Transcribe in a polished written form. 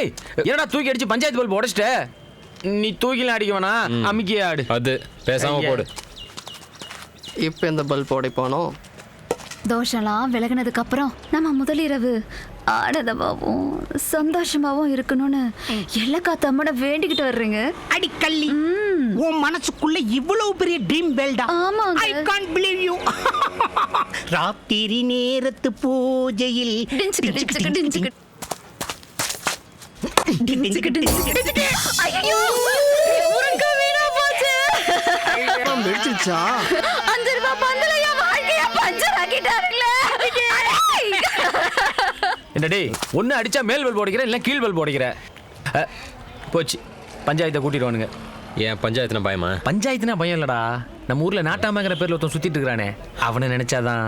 டேய் என்னடா தூக்கி அடிச்சு பஞ்சாயத்து பல்ப் உடைச்சிட்ட? நீ தூக்கிலாம் அடிக்க வேணாம், அமுக்கியே ஆடு. அது பேசாம போடு. இப்போ இந்த பல்ப் உடைப்பானோ? தோஷம்லாம் விலகினதுக்கு அப்புறம் நம்ம முதலிரவு ஆனந்தமாவும் சந்தோஷமாவும் இருக்கணும்னு எல்லா தம்மட வேண்டிக்கிட்டு வர்றீங்க. அடி கள்ளி, உன் மனசுக்குள்ள இவ்வளவு பெரிய ட்ரீம் வேல்டா? ஆமாங்க. I can't believe you. ராத்திரி நேரத்து பூஜையில் ஐயோ வீணா போச்சு. வெடிச்சிருச்சா? 5 ரூபாய் பந்தல என் வாழ்க்கைய பஞ்சர் ஆக்கிட்டாருங்களே. என்ன டேய், ஒன்று அடிச்சா மேல் பல்ப் உடைக்கிற, இல்லை கீழ் பல்ப் உடைக்கிற. போச்சு, பஞ்சாயத்தை கூட்டிடுவானுங்க. ஏன் பஞ்சாயத்துனா பயமா? பஞ்சாயத்துனா பயம் இல்லடா, நம்ம ஊர்ல நாட்டாமங்கிற பேர்ல ஒருத்தன் சுத்திட்டு இருக்கிறானே, அவனை நினைச்சாதான்.